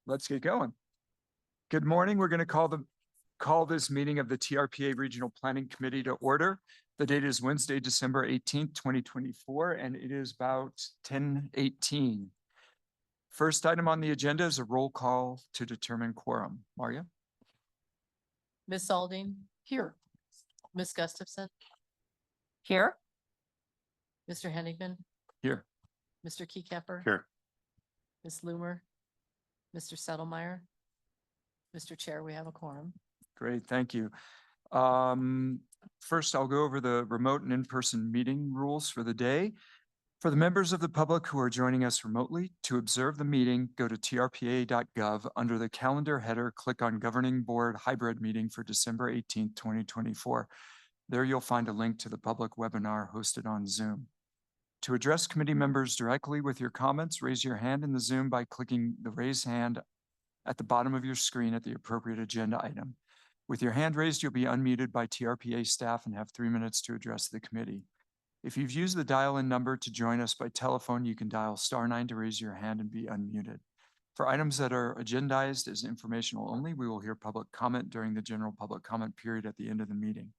Let's get going. Good morning. We're going to call this meeting of the TRPA Regional Planning Committee to order. The date is Wednesday, December 18th, 2024, and it is about 10:18. First item on the agenda is a roll call to determine quorum. Maria? Ms. Salding? Here. Ms. Gustafson? Here. Mr. Hennigan? Here. Mr. Keycapper? Here. Ms. Loomer? Mr. Settlemeyer? Mr. Chair, we have a quorum. Great, thank you. First, I'll go over the remote and in-person meeting rules for the day. For the members of the public who are joining us remotely, to observe the meeting, go to trpa.gov. Under the calendar header, click on Governing Board Hybrid Meeting for December 18th, 2024. There you'll find a link to the public webinar hosted on Zoom. To address committee members directly with your comments, raise your hand in the Zoom by clicking the raise hand at the bottom of your screen at the appropriate agenda item. With your hand raised, you'll be unmuted by TRPA staff and have 3 minutes to address the committee. If you've used the dial-in number to join us by telephone, you can dial *9 to raise your hand and be unmuted. For items that are agendized as informational only, we will hear public comment during the general public comment period at the end of the meeting.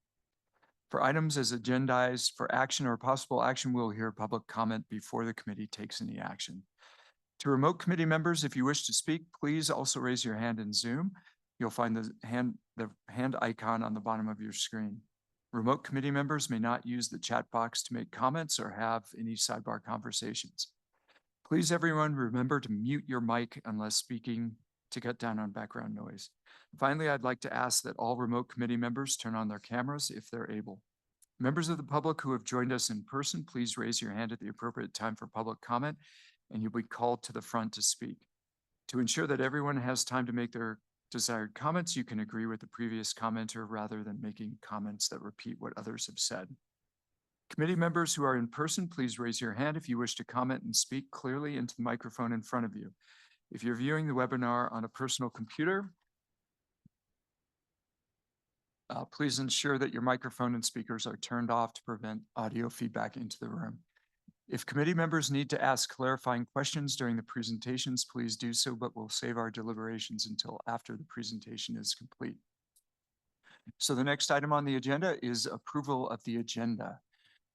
For items as agendized for action or possible action, we'll hear public comment before the committee takes any action. To remote committee members, if you wish to speak, please also raise your hand in Zoom. You'll find the hand icon on the bottom of your screen. Remote committee members may not use the chat box to make comments or have any sidebar conversations. Please, everyone, remember to mute your mic unless speaking to cut down on background noise. Finally, I'd like to ask that all remote committee members turn on their cameras if they're able. Members of the public who have joined us in person, please raise your hand at the appropriate time for public comment, and you'll be called to the front to speak. To ensure that everyone has time to make their desired comments, you can agree with the previous commenter rather than making comments that repeat what others have said. Committee members who are in person, please raise your hand if you wish to comment and speak clearly into the microphone in front of you. If you're viewing the webinar on a personal computer, please ensure that your microphone and speakers are turned off to prevent audio feedback into the room. If committee members need to ask clarifying questions during the presentations, please do so, but we'll save our deliberations until after the presentation is complete. So the next item on the agenda is approval of the agenda.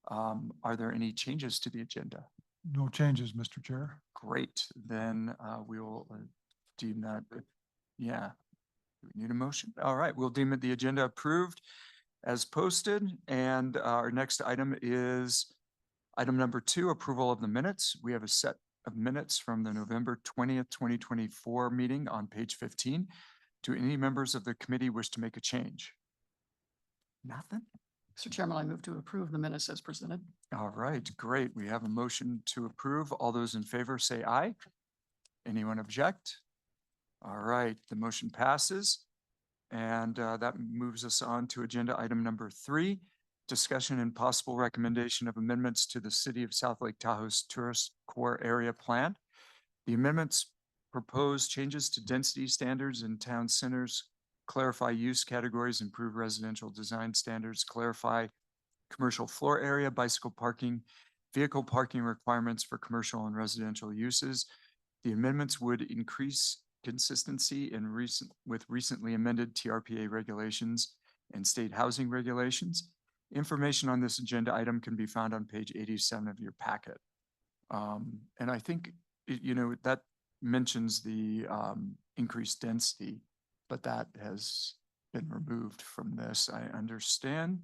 Are there any changes to the agenda? No changes, Mr. Chair. Great, then we will deem that, yeah. Do we need a motion? All right, we'll deem it the agenda approved as posted. And our next item is item number 2, approval of the minutes. We have a set of minutes from the November 20th, 2024 meeting on page 15. Do any members of the committee wish to make a change? Nothing? Mr. Chairman, I move to approve the minutes as presented. All right, great. We have a motion to approve. All those in favor say aye. Anyone object? All right, the motion passes. And that moves us on to agenda item number 3, discussion and possible recommendation of amendments to the City of South Lake Tahoe's Tourist Core Area Plan. The amendments propose changes to density standards in town centers, clarify use categories, improve residential design standards, clarify commercial floor area, bicycle parking, vehicle parking requirements for commercial and residential uses. The amendments would increase consistency with recently amended TRPA regulations and state housing regulations. Information on this agenda item can be found on page 87 of your packet. And I think, that mentions the increased density, but that has been removed from this, I understand.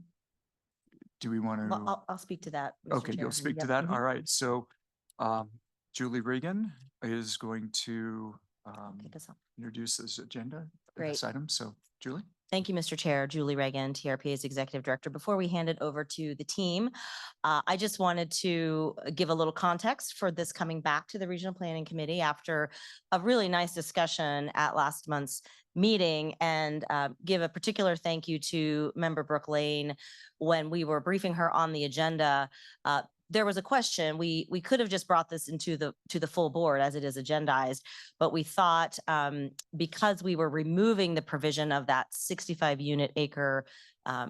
Do we want to? Well, I'll speak to that. Mr. Okay, Chair. you'll speak to Yep. that. Mhm. All right. So Julie Reagan is going to Kick us off. introduce this agenda, Great. this item. So Julie. Thank you, Mr. Chair. Julie Reagan, TRPA's Executive Director. Before we hand it over to the team, I just wanted to give a little context for this coming back to the Regional Planning Committee after a really nice discussion at last month's meeting, and give a particular thank you to Member Brooke Lane. When we were briefing her on the agenda, there was a question. We could have just brought this into the full board as it is agendized, but we thought because we were removing the provision of that 65 unit acre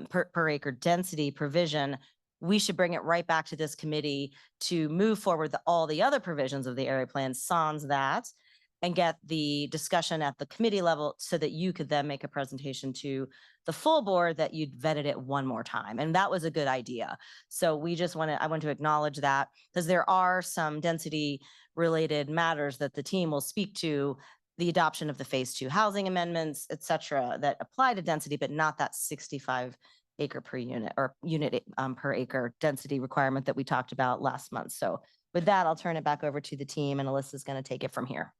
per acre density provision, we should bring it right back to this committee to move forward all the other provisions of the area plan, sans that. and get the discussion at the committee level so that you could then make a presentation to the full board that you'd vetted it one more time. And that was a good idea. So I want to acknowledge that because there are some density related matters that the team will speak to, the adoption of the phase 2 housing amendments, et cetera, that apply to density, but not that 65 acre per unit or unit per acre density requirement that we talked about last month. So with that, I'll turn it back over to the team and Alyssa's going to take it from here.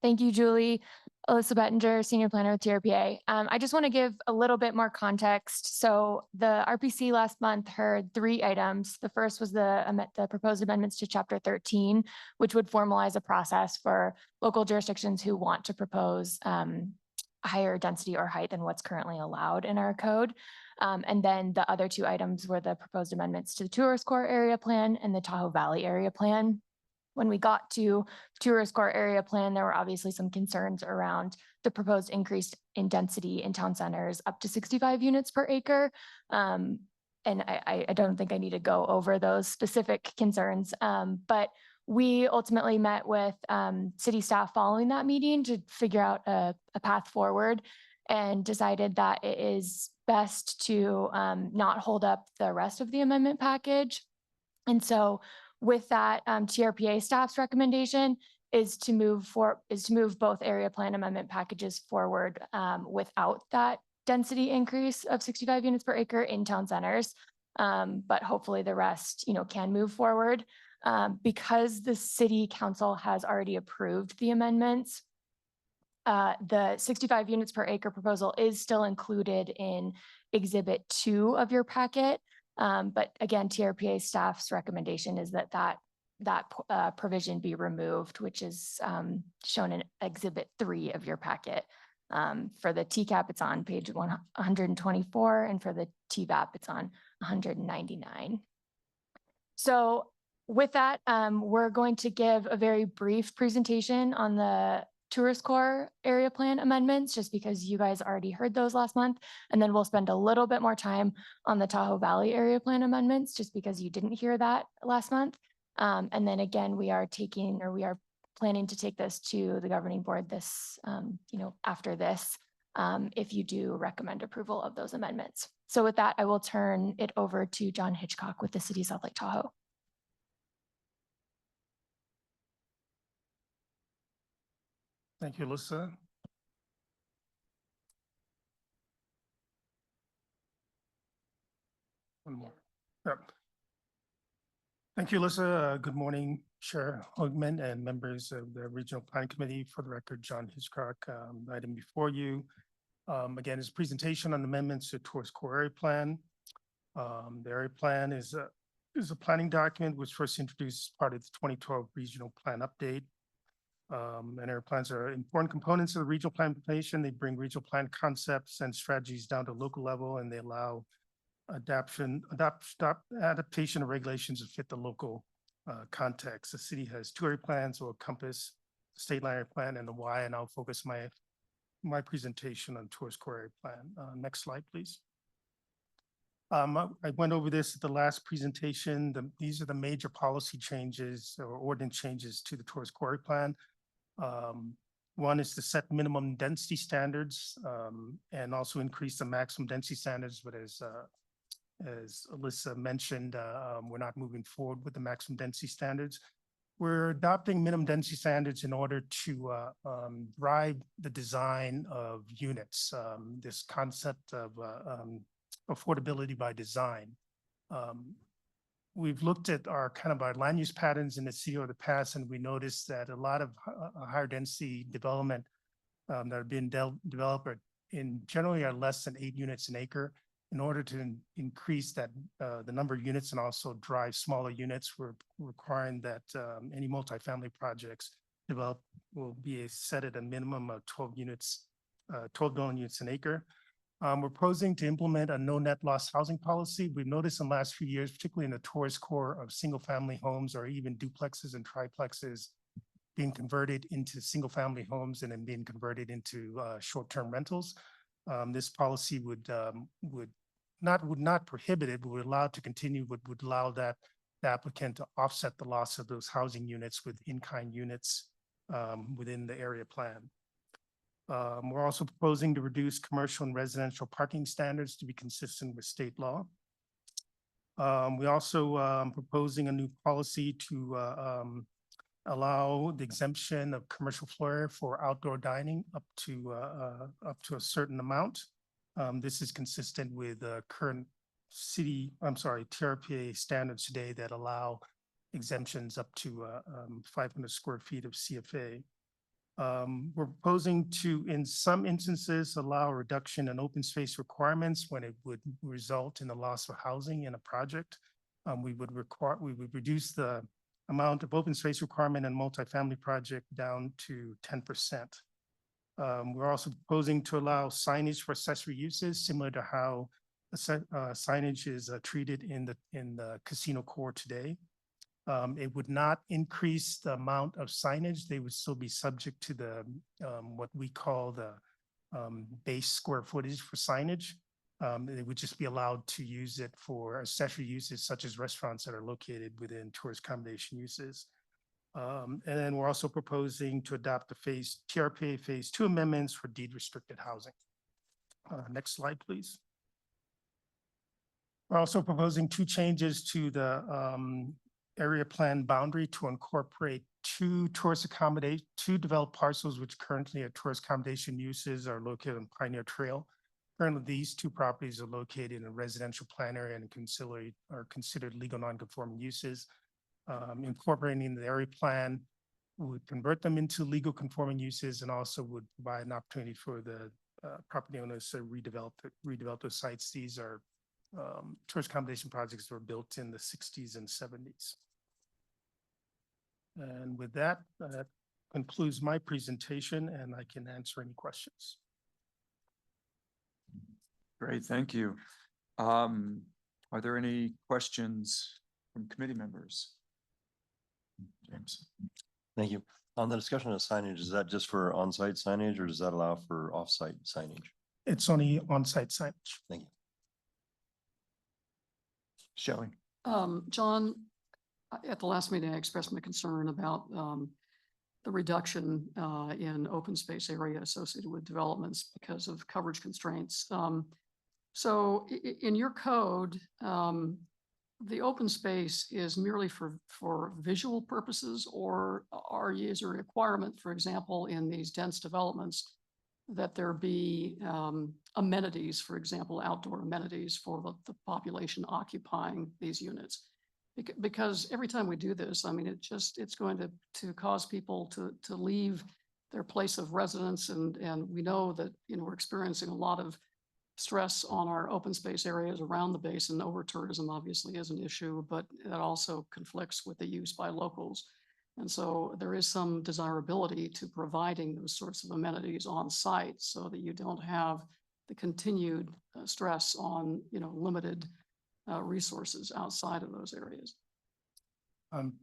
Thank you, Julie. Alyssa Bettinger, Senior Planner with TRPA. I just want to give a little bit more context. So the RPC last month heard 3 items. The first was the proposed amendments to Chapter 13, which would formalize a process for local jurisdictions who want to propose higher density or height than what's currently allowed in our code. And then the other 2 items were the proposed amendments to the Tourist Core Area Plan and the Tahoe Valley Area Plan. When we got to Tourist Core Area Plan, there were obviously some concerns around the proposed increase in density in town centers up to 65 units per acre. And I don't think I need to go over those specific concerns, but we ultimately met with city staff following that meeting to figure out a path forward and decided that it is best to not hold up the rest of the amendment package. And so with that, TRPA staff's recommendation is to move both area plan amendment packages forward without that density increase of 65 units per acre in town centers. But hopefully the rest, can move forward. Because the city council has already approved the amendments, the 65 units per acre proposal is still included in Exhibit 2 of your packet. But again, TRPA staff's recommendation is that provision be removed, which is shown in Exhibit 3 of your packet. For the TCAP, it's on page 124, and for the TVAP, it's on 199. So with that, we're going to give a very brief presentation on the Tourist Core Area Plan amendments, just because you guys already heard those last month. And then we'll spend a little bit more time on the Tahoe Valley Area Plan amendments, just because you didn't hear that last month. And then again, we are planning to take this to the governing board this, after this, if you do recommend approval of those amendments. So with that, I will turn it over to John Hitchcock with the City of South Lake Tahoe. Thank you, Alyssa. One more. Yep. Thank you, Alyssa. Good morning, Chair Hoagman and members of the Regional Planning Committee. For the record, John Hitchcock, item before you. Again, is a presentation on amendments to Tourist Core Area Plan. The area plan is a planning document which first introduced as part of the 2012 Regional Plan Update. And area plans are important components of the regional plan implementation. They bring regional plan concepts and strategies down to local level, and they allow adaptation of regulations to fit the local context. The city has 2 area plans or Compass, state line area plan, and the Y, and I'll focus my presentation on Tourist Core Area Plan. Next slide, please. I went over this at the last presentation. These are the major policy changes or ordinance changes to the Tourist Core Area Plan. One is to set minimum density standards and also increase the maximum density standards. But as Alyssa mentioned, we're not moving forward with the maximum density standards. We're adopting minimum density standards in order to drive the design of units. This concept of affordability by design. We've looked at our land use patterns in the city over the past, and we noticed that a lot of higher density development that are being developed generally are less than 8 units an acre. In order to increase that the number of units and also drive smaller units, we're requiring that any multifamily projects developed will be set at a minimum of 12 dwelling units an acre. We're proposing to implement a no net loss housing policy. We've noticed in the last few years, particularly in the tourist core, of single family homes or even duplexes and triplexes being converted into single family homes and then being converted into short-term rentals. This policy would not prohibit it, but would allow it to continue, would allow that the applicant to offset the loss of those housing units with in-kind units within the area plan. We're also proposing to reduce commercial and residential parking standards to be consistent with state law. We also proposing a new policy to allow the exemption of commercial floor for outdoor dining up to a certain amount. This is consistent with current TRPA standards today that allow exemptions up to 500 square feet of CFA. We're proposing to, in some instances, allow a reduction in open space requirements when it would result in the loss of housing in a project. We would reduce the amount of open space requirement in multifamily project down to 10%. We're also proposing to allow signage for accessory uses, similar to how signage is treated in the casino core today. It would not increase the amount of signage. They would still be subject to the what we call the base square footage for signage. They would just be allowed to use it for accessory uses such as restaurants that are located within tourist accommodation uses. And then we're also proposing to adopt the TRPA Phase 2 amendments for deed restricted housing. Next slide, please. We're also proposing 2 changes to the area plan boundary to incorporate 2 developed parcels which currently are tourist accommodation uses are located on Pioneer Trail. Currently, these 2 properties are located in a residential plan area and are considered legal non-conforming uses. Incorporating the area plan would convert them into legal conforming uses and also would provide an opportunity for the property owners to redevelop those sites. These are tourist accommodation projects that were built in the 60s and 70s. And with that, that concludes my presentation, and I can answer any questions. Great, thank you. Are there any questions from committee members? James. Thank you. On the discussion of signage, is that just for on-site signage or does that allow for off-site signage? It's only on-site signage. Thank you. Shelley. John, at the last meeting, I expressed my concern about the reduction in open space area associated with developments because of coverage constraints. So in your code, the open space is merely for visual purposes, or is there a requirement, for example, in these dense developments, that there be amenities, for example, outdoor amenities for the population occupying these units? Because every time we do this, I mean, it's going to cause people to leave their place of residence. And we know that, we're experiencing a lot of stress on our open space areas around the basin. Over tourism obviously is an issue, but that also conflicts with the use by locals. And so there is some desirability to providing those sorts of amenities on site so that you don't have the continued stress on, limited resources outside of those areas.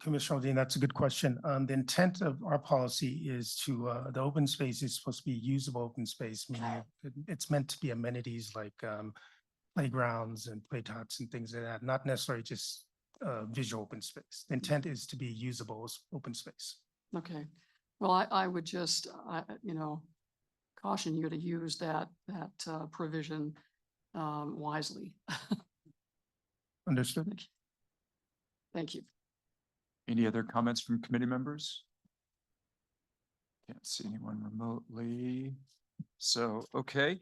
Commissioner Dean, that's a good question. The intent of our policy is to, the open space is supposed to be usable open space, meaning it's meant to be amenities like playgrounds and playtops and things like that, not necessarily just visual open space. The intent is to be usable as open space. Okay. Well, I would just, caution you to use that provision wisely. Understood. Thank you. Any other comments from committee members? Can't see anyone remotely. So, okay.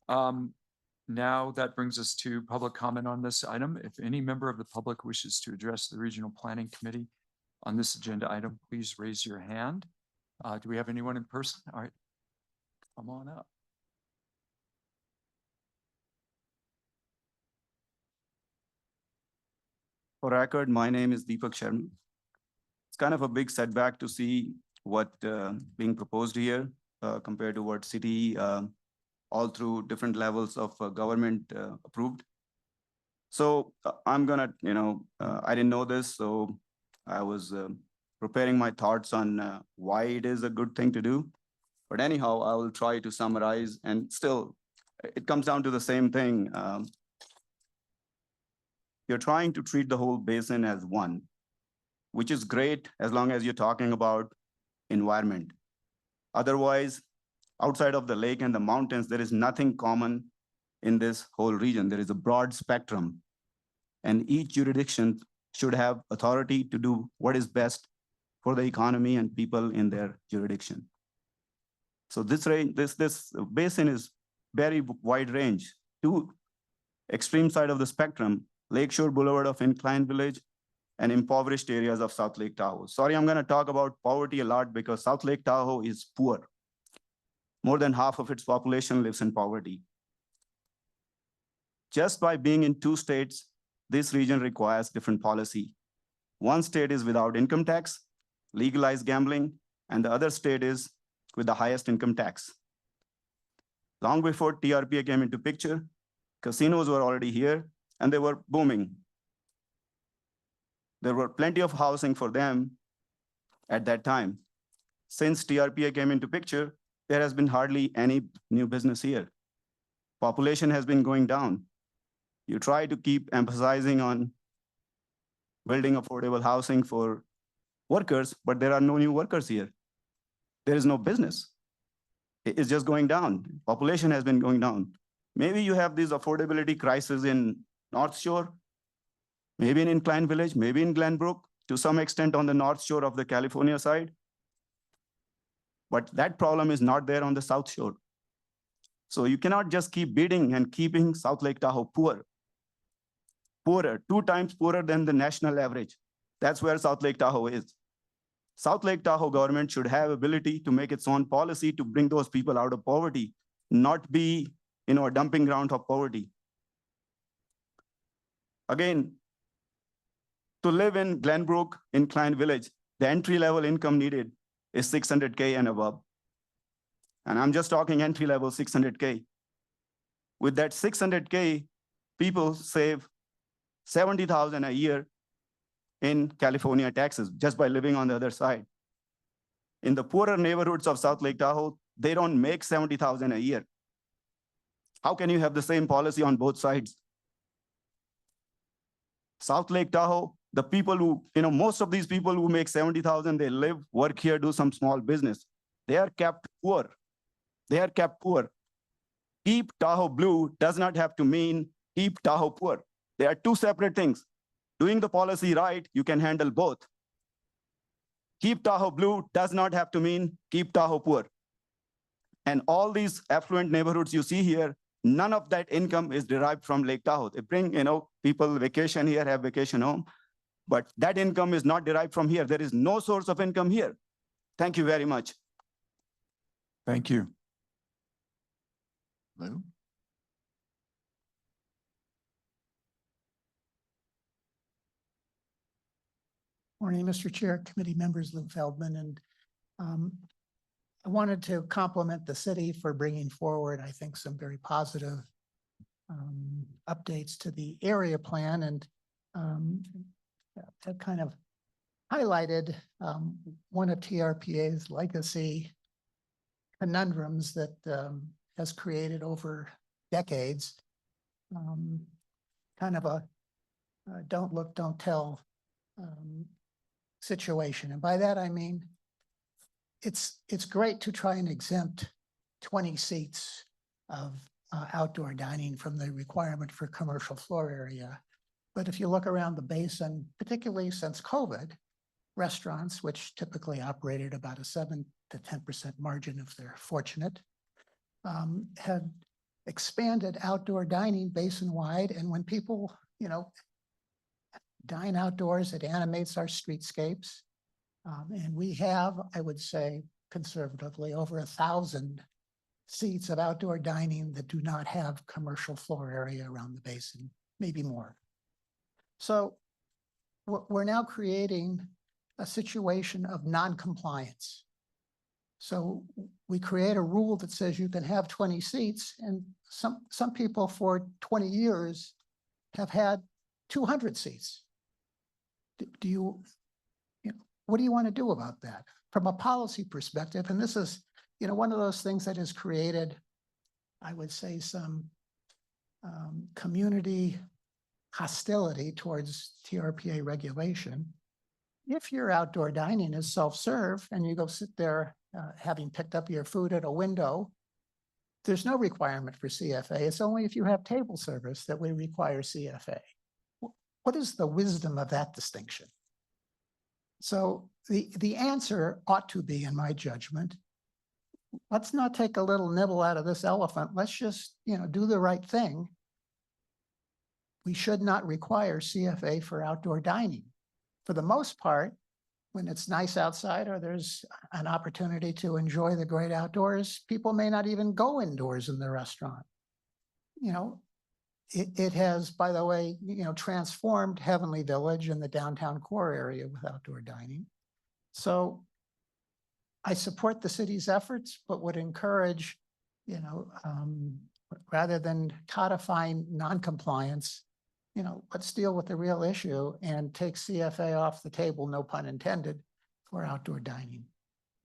Now that brings us to public comment on this item. If any member of the public wishes to address the Regional Planning Committee on this agenda item, please raise your hand. Do we have anyone in person? All right, come on up. For record, my name is Deepak Sharma. It's kind of a big setback to see what being proposed here compared to what city all through different levels of government approved. So I'm gonna, I didn't know this, so I was preparing my thoughts on why it is a good thing to do. But anyhow, I will try to summarize, and still it comes down to the same thing. You're trying to treat the whole basin as one, which is great as long as you're talking about, environment. Otherwise, outside of the lake and the mountains, there is nothing common in this whole region. There is a broad spectrum, and each jurisdiction should have authority to do what is best for the economy and people in their jurisdiction. So this basin is very wide range. Two extreme side of the spectrum, Lakeshore Boulevard of Incline Village and impoverished areas of South Lake Tahoe. Sorry, I'm gonna talk about poverty a lot because South Lake Tahoe is poor. More than half of its population lives in poverty. Just by being in two states, this region requires different policy. One state is without income tax, legalized gambling, and the other state is with the highest income tax. Long before TRPA came into picture, casinos were already here and they were booming. There were plenty of housing for them at that time. Since TRPA came into picture, there has been hardly any new business here. Population has been going down. You try to keep emphasizing on building affordable housing for workers, but there are no new workers here. There is no business. It's just going down. Population has been going down. Maybe you have this affordability crisis in North Shore, maybe in Incline Village, maybe in Glenbrook, to some extent on the North Shore of the California side. But that problem is not there on the South Shore. So you cannot just keep bidding and keeping South Lake Tahoe poor. Poorer, 2 times poorer than the national average. That's where South Lake Tahoe is. South Lake Tahoe government should have ability to make its own policy to bring those people out of poverty, not be, a dumping ground of poverty. Again, to live in Glenbrook, Incline Village, the entry-level income needed is $600K and above. And I'm just talking entry-level $600K. With that $600K, people save $70,000 a year in California taxes just by living on the other side. In the poorer neighborhoods of South Lake Tahoe, they don't make $70,000 a year. How can you have the same policy on both sides? South Lake Tahoe, the people who, most of these people who make $70,000, they live, work here, do some small business. They are kept poor. They are kept poor. Keep Tahoe blue does not have to mean keep Tahoe poor. They are two separate things. Doing the policy right, you can handle both. Keep Tahoe blue does not have to mean keep Tahoe poor. And all these affluent neighborhoods you see here, none of that income is derived from Lake Tahoe. They bring, people vacation here, have vacation home, but that income is not derived from here. There is no source of income here. Thank you very much. Thank you. Lou? Morning, Mr. Chair, committee members, Lou Feldman, and I wanted to compliment the city for bringing forward, I think, some very positive updates to the area plan, and that kind of highlighted one of TRPA's legacy conundrums that has created over decades, kind of a don't look, don't tell situation. And by that, I mean, it's great to try and exempt 20 seats of outdoor dining from the requirement for commercial floor area. But if you look around the basin, particularly since COVID, restaurants, which typically operated about a 7 to 10% margin if they're fortunate, had expanded outdoor dining basin-wide. And when people, dine outdoors, it animates our streetscapes. And we have, I would say, conservatively, over 1,000 seats of outdoor dining that do not have commercial floor area around the basin, maybe more. So we're now creating a situation of non-compliance. So we create a rule that says you can have 20 seats, and some people for 20 years have had 200 seats. What do you want to do about that from a policy perspective? And this is, one of those things that has created, I would say, some community hostility towards TRPA regulation. if your outdoor dining is self-serve and you go sit there, having picked up your food at a window, there's no requirement for CFA. It's only if you have table service that we require CFA. What is the wisdom of that distinction? So the answer ought to be, in my judgment, let's not take a little nibble out of this elephant. Let's just, do the right thing. We should not require CFA for outdoor dining. For the most part, when it's nice outside or there's an opportunity to enjoy the great outdoors, people may not even go indoors in the restaurant. It has, by the way, transformed Heavenly Village and the downtown core area with outdoor dining. So I support the city's efforts, but would encourage, rather than codifying noncompliance, let's deal with the real issue and take CFA off the table, no pun intended, for outdoor dining.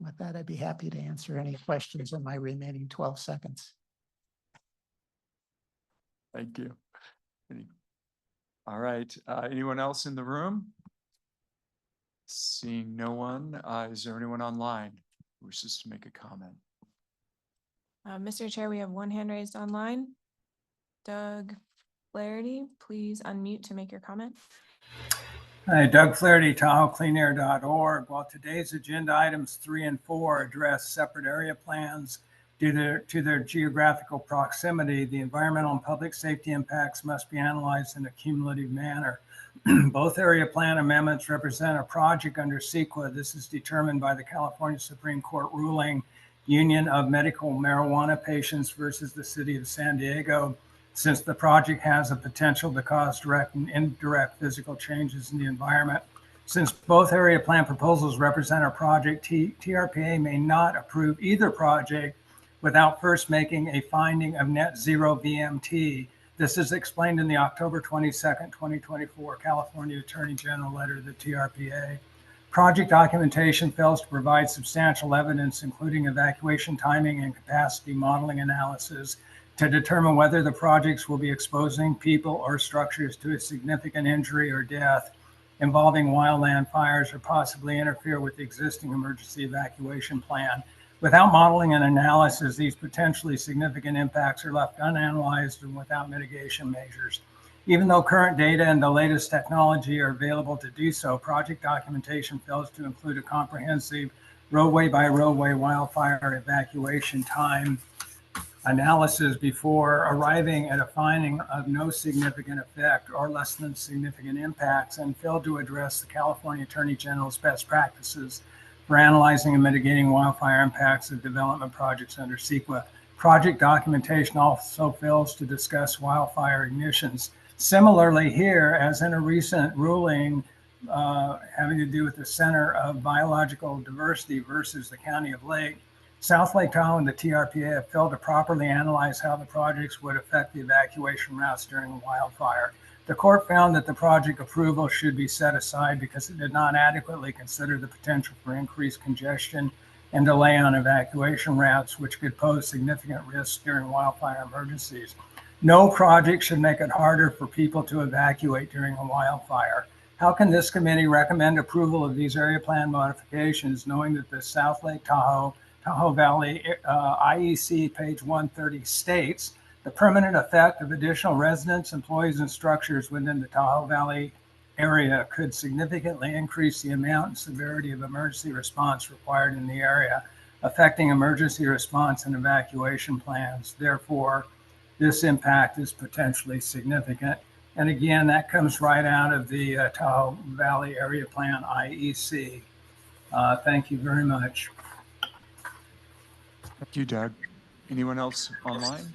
With that, I'd be happy to answer any questions in my remaining 12 seconds. Thank you. All right, anyone else in the room? Seeing no one, is there anyone online who wishes to make a comment? Mr. Chair, we have one hand raised online. Doug Flaherty, please unmute to make your comment. Hi, Doug Flaherty, TahoeCleanAir.org. While today's agenda items 3 and 4 address separate area plans due to their geographical proximity, the environmental and public safety impacts must be analyzed in a cumulative manner. Both area plan amendments represent a project under CEQA. This is determined by the California Supreme Court ruling Union of Medical Marijuana Patients versus the City of San Diego, since the project has a potential to cause direct and indirect physical changes in the environment. Since both area plan proposals represent a project, TRPA may not approve either project without first making a finding of net zero VMT. This is explained in the October 22nd, 2024 California Attorney General letter to the TRPA. Project documentation fails to provide substantial evidence, including evacuation timing and capacity modeling analysis, to determine whether the projects will be exposing people or structures to a significant injury or death involving wildland fires or possibly interfere with the existing emergency evacuation plan. Without modeling and analysis, these potentially significant impacts are left unanalyzed and without mitigation measures. Even though current data and the latest technology are available to do so, project documentation fails to include a comprehensive roadway by roadway wildfire evacuation time analysis before arriving at a finding of no significant effect or less than significant impacts, and failed to address the California Attorney General's best practices for analyzing and mitigating wildfire impacts of development projects under CEQA. Project documentation also fails to discuss wildfire ignitions. Similarly here, as in a recent ruling having to do with the Center of Biological Diversity versus the County of Lake, South Lake Tahoe and the TRPA have failed to properly analyze how the projects would affect the evacuation routes during a wildfire. The court found that the project approval should be set aside because it did not adequately consider the potential for increased congestion and delay on evacuation routes, which could pose significant risks during wildfire emergencies. No project should make it harder for people to evacuate during a wildfire. How can this committee recommend approval of these area plan modifications, knowing that the South Lake Tahoe Valley IEC page 130 states the permanent effect of additional residents, employees, and structures within the Tahoe Valley area could significantly increase the amount and severity of emergency response required in the area, affecting emergency response and evacuation plans. Therefore, this impact is potentially significant. And again, that comes right out of the Tahoe Valley Area Plan IEC. Thank you very much. Thank you, Doug. Anyone else online?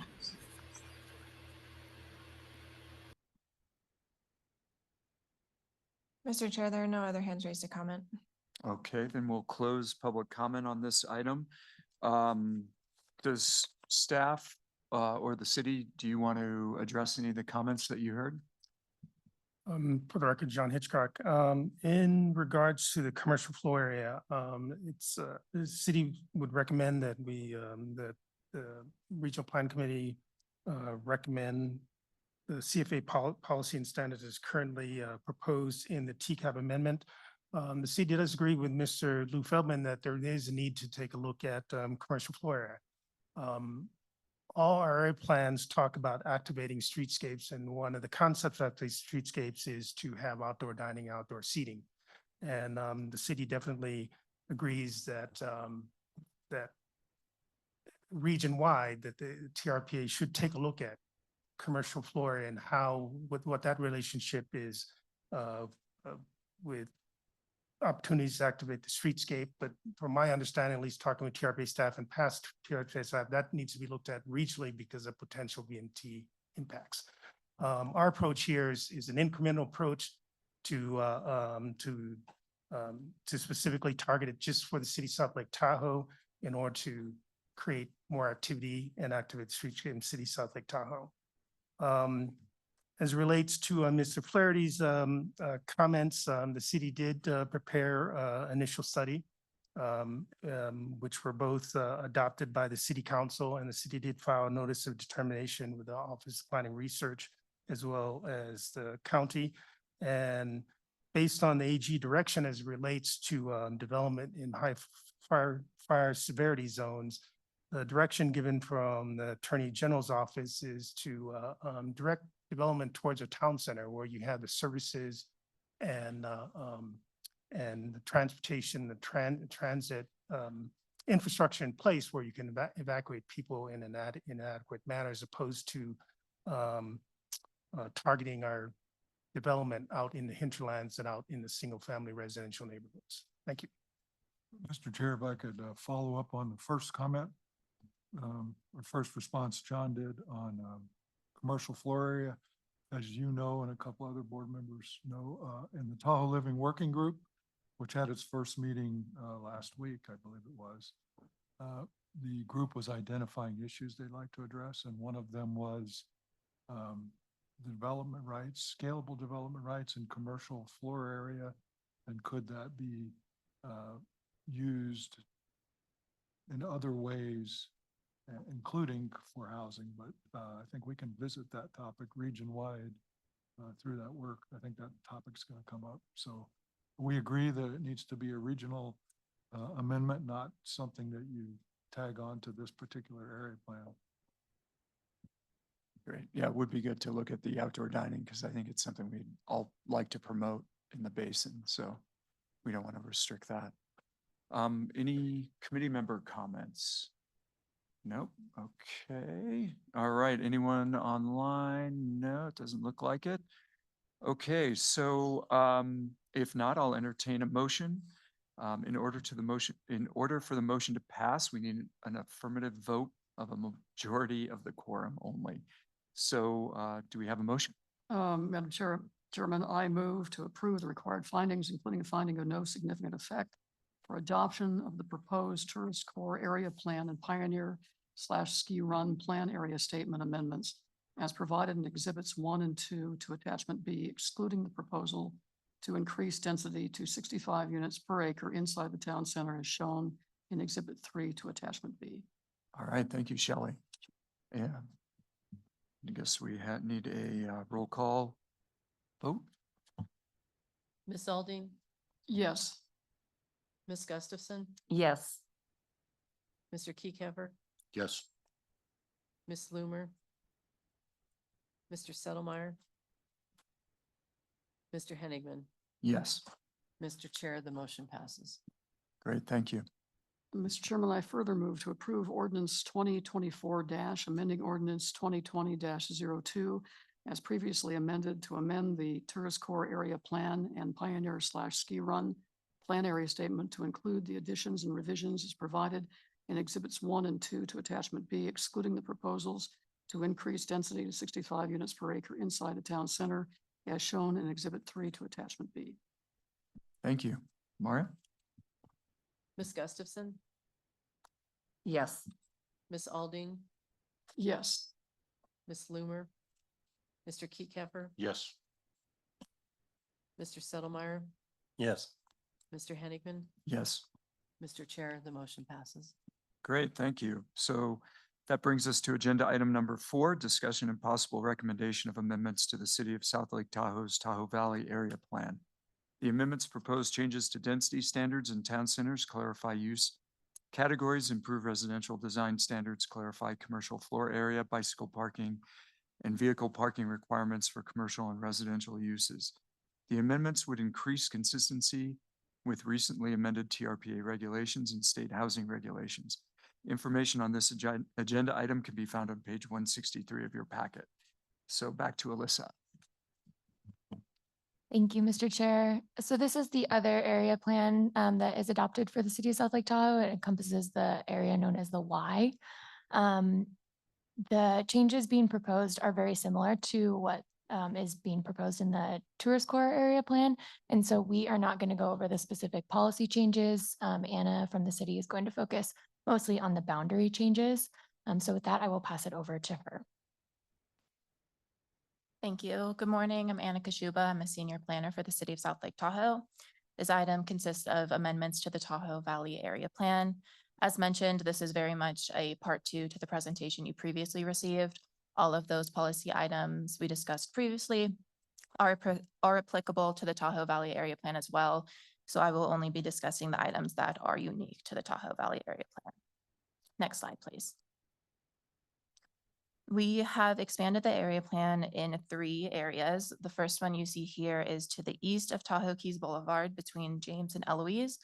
Mr. Chair, there are no other hands raised to comment. Okay, then we'll close public comment on this item. Does staff or the city, do you want to address any of the comments that you heard? For the record, John Hitchcock, in regards to the commercial floor area, the city would recommend that that the regional plan committee recommend the CFA policy and standards as currently proposed in the TCAP amendment. The city does agree with Mr. Lou Feldman that there is a need to take a look at commercial floor area. All our area plans talk about activating streetscapes, and one of the concepts of these streetscapes is to have outdoor dining, outdoor seating. And the city definitely agrees that that region-wide, that the TRPA should take a look at commercial floor and how, what that relationship is with opportunities to activate the streetscape. But from my understanding, at least talking with TRPA staff and past TRPA staff, that needs to be looked at regionally because of potential VMT impacts. Our approach here is an incremental approach to specifically target it just for the city of South Lake Tahoe in order to create more activity and activate the streetscape in city of South Lake Tahoe. As it relates to Mr. Flaherty's comments, the city did prepare initial study, which were both adopted by the city council, and the city did file a notice of determination with the Office of Planning Research as well as the county. And based on the AG direction as it relates to development in high fire severity zones, the direction given from the Attorney General's office is to direct development towards a town center where you have the services and the transportation, the transit infrastructure in place where you can evacuate people in an inadequate manner, as opposed to targeting our development out in the hinterlands and out in the single-family residential neighborhoods. Thank you. Mr. Chair, if I could follow up on the first comment, or first response John did on commercial floor area. As you know, and a couple other board members know, in the Tahoe Living Working Group, which had its first meeting last week, I believe it was, the group was identifying issues they'd like to address, and one of them was the development rights, scalable development rights in commercial floor area, and could that be used in other ways, including for housing. But I think we can visit that topic region-wide through that work. I think that topic's going to come up. So we agree that it needs to be a regional amendment, not something that you tag on to this particular area plan. Great. Yeah, it would be good to look at the outdoor dining because I think it's something we'd all like to promote in the basin. So we don't want to restrict that. Any committee member comments? Nope. Okay. All right. Anyone online? No, it doesn't look like it. Okay. So if not, I'll entertain a motion. In order for the motion to pass, we need an affirmative vote of a majority of the quorum only. So do we have a motion? Madam Chairman, I move to approve the required findings, including a finding of no significant effect for adoption of the proposed tourist core area plan and pioneer/ski run plan area statement amendments as provided in exhibits 1 and 2 to attachment B, excluding the proposal to increase density to 65 units per acre inside the town center as shown in exhibit 3 to attachment B. All right. Thank you, Shelley. Yeah. I guess we need a roll call vote. Ms. Alding, Yes. Ms. Gustafson, Yes. Mr. Keycamper, Yes. Ms. Loomer, Mr. Settlemeyer, Mr. Henigman. Yes. Mr. Chair, the motion passes. Great. Thank you. Mr. Chairman, I further move to approve ordinance 2024 amending ordinance 2020-02 as previously amended to amend the tourist core area plan and pioneer/ski run plan area statement to include the additions and revisions as provided in exhibits 1 and 2 to attachment B, excluding the proposals to increase density to 65 units per acre inside the town center as shown in exhibit 3 to attachment B. Thank you. Maria? Ms. Gustafson, Yes. Ms. Alding, Yes. Ms. Loomer, Mr. Keycamper, Yes. Mr. Settlemeyer, Yes. Mr. Henigman. Yes. Mr. Chair, the motion passes. Great. Thank you. So that brings us to agenda item number 4, discussion and possible recommendation of amendments to the City of South Lake Tahoe's Tahoe Valley Area Plan. The amendments propose changes to density standards in town centers, clarify use categories, improve residential design standards, clarify commercial floor area, bicycle parking, and vehicle parking requirements for commercial and residential uses. The amendments would increase consistency with recently amended TRPA regulations and state housing regulations. Information on this agenda item can be found on page 163 of your packet. So back to Alyssa. Thank you, Mr. Chair. So this is the other area plan that is adopted for the city of South Lake Tahoe. It encompasses the area known as the Y. The changes being proposed are very similar to what is being proposed in the tourist core area plan. And so we are not going to go over the specific policy changes. Anna from the city is going to focus mostly on the boundary changes. So with that, I will pass it over to her. Thank you. Good morning. I'm Anna Kashuba. I'm a senior planner for the city of South Lake Tahoe. This item consists of amendments to the Tahoe Valley Area Plan. As mentioned, this is very much a part 2 to the presentation you previously received. All of those policy items we discussed previously are applicable to the Tahoe Valley Area Plan as well. So I will only be discussing the items that are unique to the Tahoe Valley Area Plan. Next slide, please. We have expanded the area plan in 3 areas. The first one you see here is to the east of Tahoe Keys Boulevard between James and Eloise,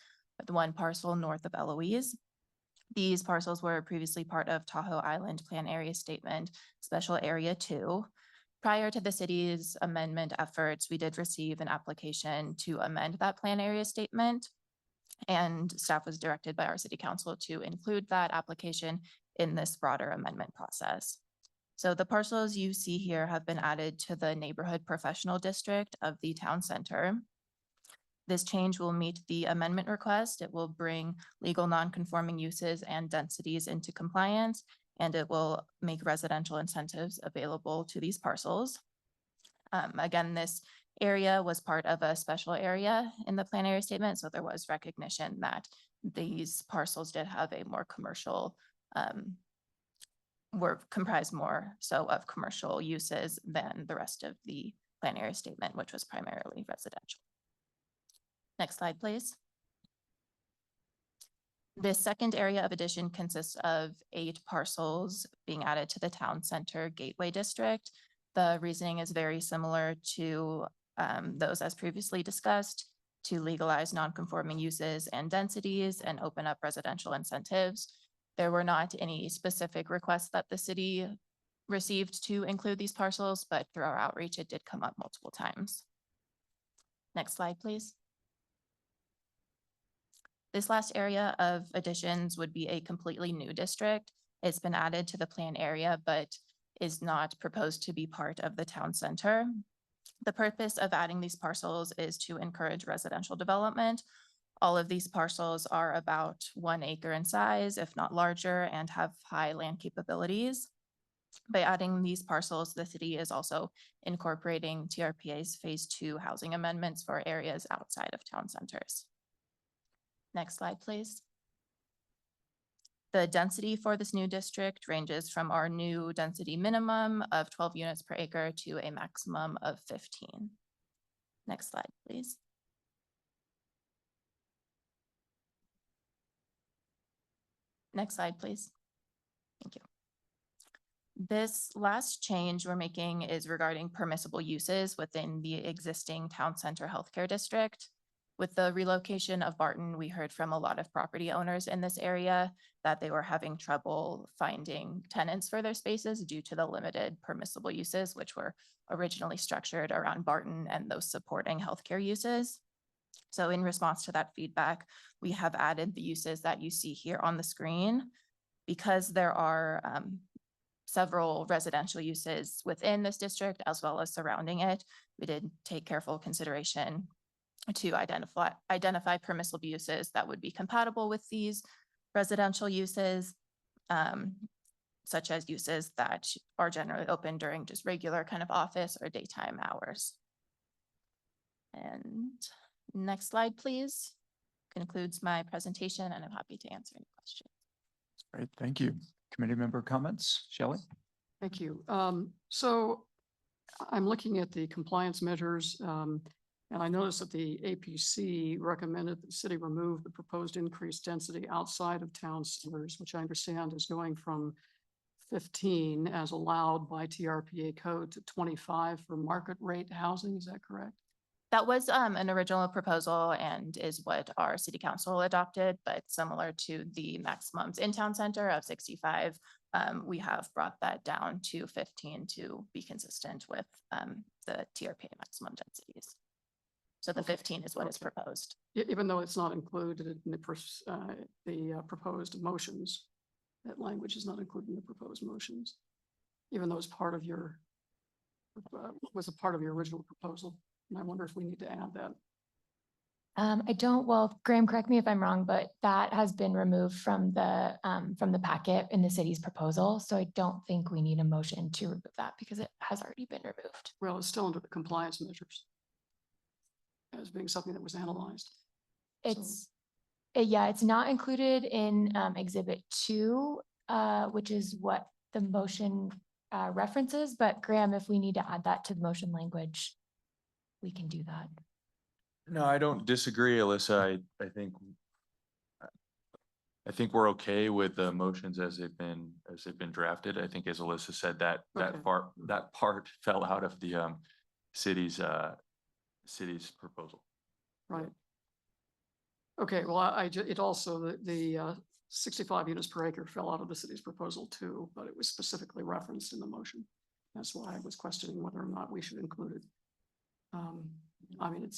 the 1 parcel north of Eloise. These parcels were previously part of Tahoe Island Plan Area Statement, Special Area 2. Prior to the city's amendment efforts, we did receive an application to amend that plan area statement, and staff was directed by our city council to include that application in this broader amendment process. So the parcels you see here have been added to the neighborhood professional district of the town center. This change will meet the amendment request. It will bring legal non-conforming uses and densities into compliance, and it will make residential incentives available to these parcels. Again, this area was part of a special area in the plan area statement, so there was recognition that these parcels did have a more commercial were comprised more so of commercial uses than the rest of the plan area statement, which was primarily residential. Next slide, please. This second area of addition consists of 8 parcels being added to the town center gateway district. The reasoning is very similar to those as previously discussed, to legalize non-conforming uses and densities and open up residential incentives. There were not any specific requests that the city received to include these parcels, but through our outreach, it did come up multiple times. Next slide, please. This last area of additions would be a completely new district. It's been added to the plan area, but is not proposed to be part of the town center. The purpose of adding these parcels is to encourage residential development. All of these parcels are about 1 acre in size, if not larger, and have high land capabilities. By adding these parcels, the city is also incorporating TRPA's phase 2 housing amendments for areas outside of town centers. Next slide, please. The density for this new district ranges from our new density minimum of 12 units per acre to a maximum of 15. Next slide, please. Next slide, please. Thank you. This last change we're making is regarding permissible uses within the existing town center healthcare district. With the relocation of Barton, we heard from a lot of property owners in this area that they were having trouble finding tenants for their spaces due to the limited permissible uses, which were originally structured around Barton and those supporting healthcare uses. So in response to that feedback, we have added the uses that you see here on the screen. Because there are several residential uses within this district as well as surrounding it, we did take careful consideration to identify permissible uses that would be compatible with these residential uses, such as uses that are generally open during just regular kind of office or daytime hours. And next slide, please. Concludes my presentation, and I'm happy to answer any questions. Great, thank you. Committee member comments, Shelley? Thank you. So I'm looking at the compliance measures. And I noticed that the APC recommended the city remove the proposed increased density outside of town centers, which I understand is going from 15 as allowed by TRPA code to 25 for market rate housing. Is that correct? That was an original proposal and is what our city council adopted, but similar to the maximums in town center of 65. We have brought that down to 15 to be consistent with the TRPA maximum densities. So the 15 is what is proposed. Even though it's not included in the proposed motions, that language is not included in the proposed motions, even though it's part of your, was a part of your original proposal. And I wonder if we need to add that. I don't, well, Graham, correct me if I'm wrong, but that has been removed from the packet in the city's proposal. So I don't think we need a motion to remove that because it has already been removed. Well, it's still under the compliance measures as being something that was analyzed. It's, yeah, it's not included in Exhibit 2, which is what the motion references. But Graham, if we need to add that to the motion language, we can do that. No, I don't disagree, Alyssa. I think we're okay with the motions as they've been drafted. I think as Alyssa said, that Okay. that part fell out of the city's proposal. Right. Okay, well, it also, the 65 units per acre fell out of the city's proposal too, but it was specifically referenced in the motion. That's why I was questioning whether or not we should include it. I mean,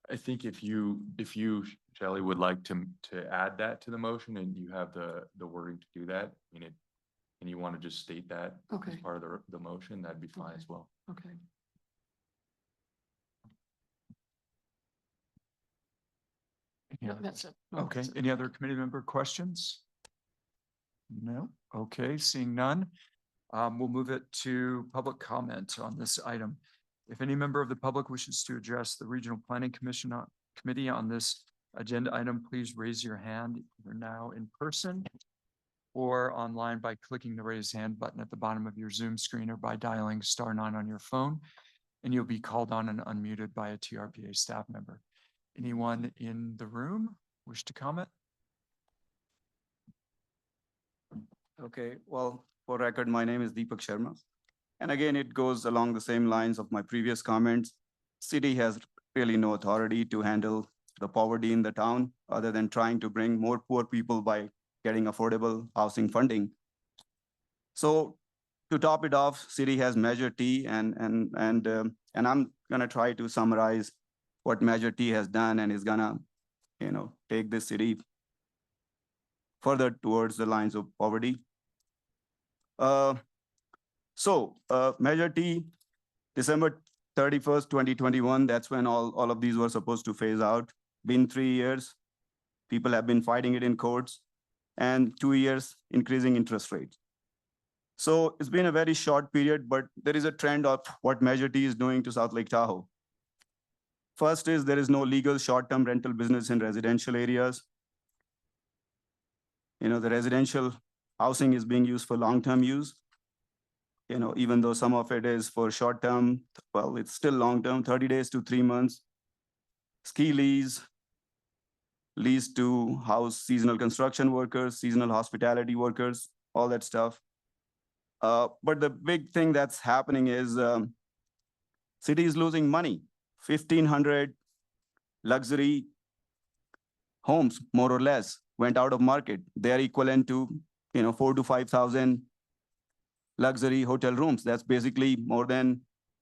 I think if you, Shelley, would like to add that to the motion and you have the wording to do that, I mean, and you want to just state that as Okay. part of the motion, that'd be fine Okay. as well. okay. Any No, other- that's it. No, Okay, that's it. any other committee member questions? No, okay, seeing none. We'll move it to public comment on this item. If any member of the public wishes to address the Regional Planning Committee on this agenda item, please raise your hand either now in person or online by clicking the raise hand button at the bottom of your Zoom screen or by dialing *9 on your phone, and you'll be called on and unmuted by a TRPA staff member. Anyone in the room wish to comment? Okay, well, for record, my name is Deepak Sharma. And again, it goes along the same lines of my previous comments. City has really no authority to handle the poverty in the town other than trying to bring more poor people by getting affordable housing funding. So to top it off, city has Measure T and I'm gonna try to summarize what Measure T has done and is gonna, take this city further towards the lines of poverty. Measure T, December 31st, 2021, that's when all of these were supposed to phase out. Been 3 years. People have been fighting it in courts and 2 years increasing interest rates. So it's been a very short period, but there is a trend of what Measure T is doing to South Lake Tahoe. First is there is no legal short-term rental business in residential areas. The residential housing is being used for long-term use. Even though some of it is for short-term, well, it's still long-term, 30 days to 3 months. Ski lease to house seasonal construction workers, seasonal hospitality workers, all that stuff. But the big thing that's happening is city is losing money. 1,500 luxury homes, more or less, went out of market. They're equivalent to 4,000 to 5,000 luxury hotel rooms. That's basically more than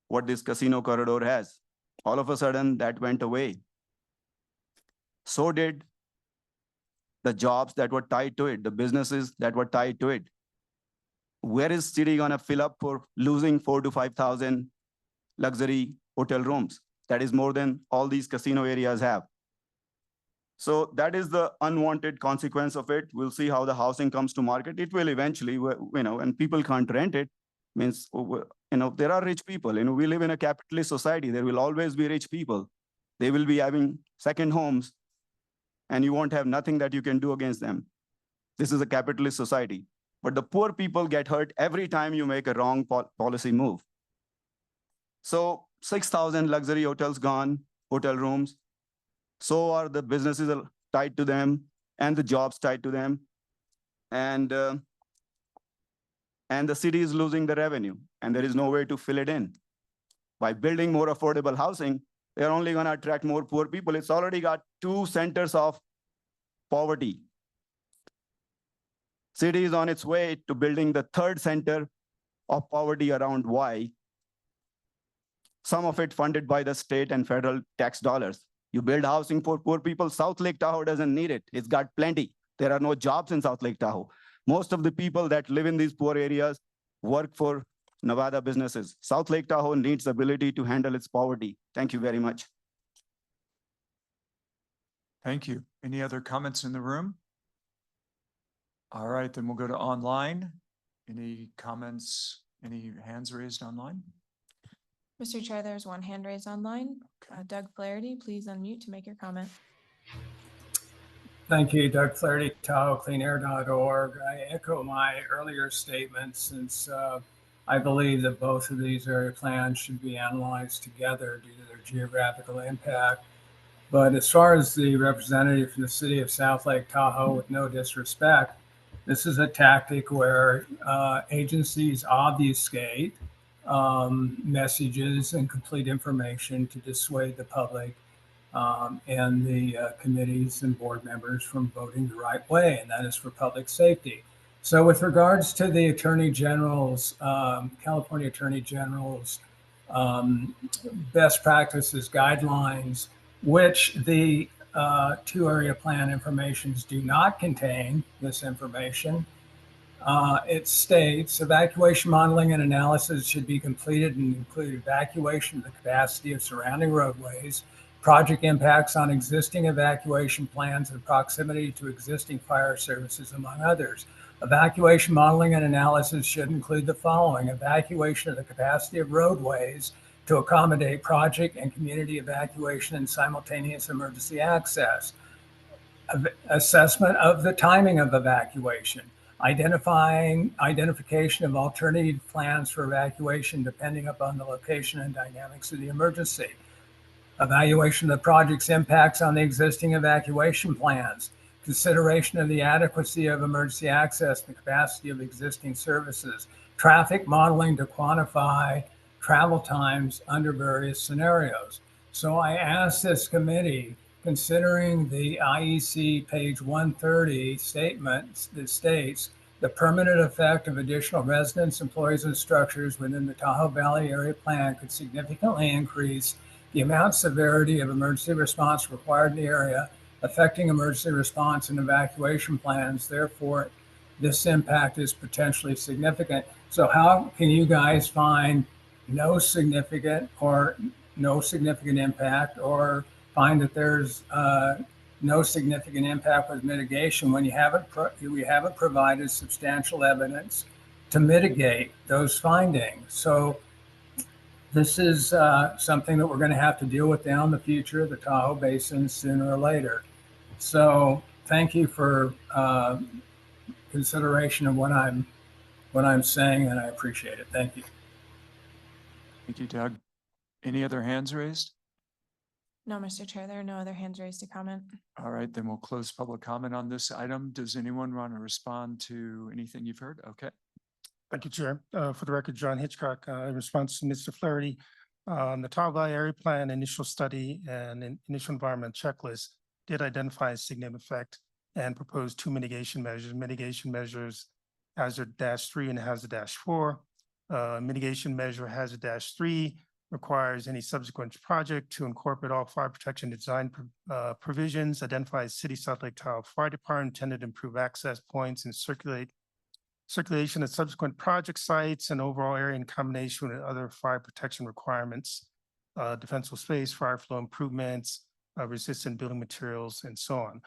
what this casino corridor has. All of a sudden, that went away. So did the jobs that were tied to it, the businesses that were tied to it. Where is city gonna fill up for losing 4,000 to 5,000 luxury hotel rooms? That is more than all these casino areas have. So that is the unwanted consequence of it. We'll see how the housing comes to market. It will eventually, and people can't rent it, means, there are rich people. We live in a capitalist society. There will always be rich people. They will be having second homes, and you won't have nothing that you can do against them. This is a capitalist society. But the poor people get hurt every time you make a wrong policy move. So 6,000 luxury hotels gone, hotel rooms. So are the businesses tied to them and the jobs tied to them. And the city is losing the revenue, and there is no way to fill it in. By building more affordable housing, they're only going to attract more poor people. It's already got 2 centers of poverty. City is on its way to building the 3rd center of poverty around Y, some of it funded by the state and federal tax dollars. You build housing for poor people. South Lake Tahoe doesn't need it. It's got plenty. There are no jobs in South Lake Tahoe. Most of the people that live in these poor areas work for Nevada businesses. South Lake Tahoe needs the ability to handle its poverty. Thank you very much. Thank you. Any other comments in the room? All right, then we'll go to online. Any comments, any hands raised online? Mr. Chair, there's one hand raised online. Doug Flaherty, please unmute to make your comment. Thank you, Doug Flaherty, TahoeCleanAir.org. I echo my earlier statements since I believe that both of these area plans should be analyzed together due to their geographical impact. But as far as the representative from the city of South Lake Tahoe, with no disrespect, this is a tactic where agencies obfuscate messages and complete information to dissuade the public and the committees and board members from voting the right way, and that is for public safety. So with regards to the Attorney General's, California Attorney General's best practices guidelines, which the 2 area plan informations do not contain this information. It states evacuation modeling and analysis should be completed and include evacuation of the capacity of surrounding roadways, project impacts on existing evacuation plans and proximity to existing fire services, among others. Evacuation modeling and analysis should include the following: evacuation of the capacity of roadways to accommodate project and community evacuation and simultaneous emergency access. Assessment of the timing of evacuation. Identification of alternative plans for evacuation depending upon the location and dynamics of the emergency. Evaluation of the project's impacts on the existing evacuation plans. Consideration of the adequacy of emergency access and the capacity of existing services. Traffic modeling to quantify travel times under various scenarios. So I asked this committee, considering the IEC page 130 statement that states the permanent effect of additional residents, employees, and structures within the Tahoe Valley Area Plan could significantly increase the amount and severity of emergency response required in the area, affecting emergency response and evacuation plans. Therefore, this impact is potentially significant. So how can you guys find no significant impact, or find that there's no significant impact with mitigation when we haven't provided substantial evidence to mitigate those findings? So this is something that we're going to have to deal with down the future of the Tahoe Basin sooner or later. So thank you for consideration of what I'm saying, and I appreciate it. Thank you. Thank you, Doug. Any other hands raised? No, Mr. Chair, there are no other hands raised to comment. All right, then we'll close public comment on this item. Does anyone want to respond to anything you've heard? Okay. Thank you, Chair. For the record, John Hitchcock, in response to Mr. Flaherty, the Tahoe Valley Area Plan initial study and initial environment checklist did identify a significant effect and proposed 2 mitigation measures. Mitigation measures hazard-3 and hazard-4. Mitigation measure hazard-3 requires any subsequent project to incorporate all fire protection design provisions, identifies City South Lake Tahoe Fire Department intended to improve access points and circulation at subsequent project sites and overall area in combination with other fire protection requirements, defensible space, fire flow improvements, resistant building materials, and so on.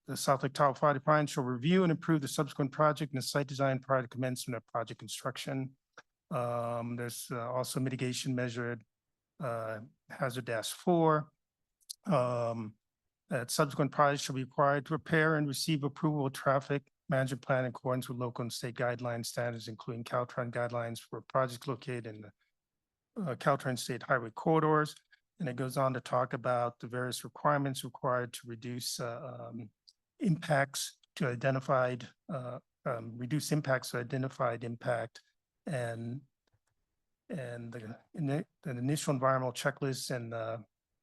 The South Lake Tahoe Fire Department shall review and improve the subsequent project and the site design prior to commencement of project construction. There's also mitigation measured hazard-4. That subsequent projects shall be required to prepare and receive approval of traffic management plan in accordance with local and state guidelines standards, including Caltrans guidelines for projects located in the Caltrans State Highway corridors. And it goes on to talk about the various requirements required to reduce impacts to identified, reduce impacts to identified impact and the initial environmental checklist and the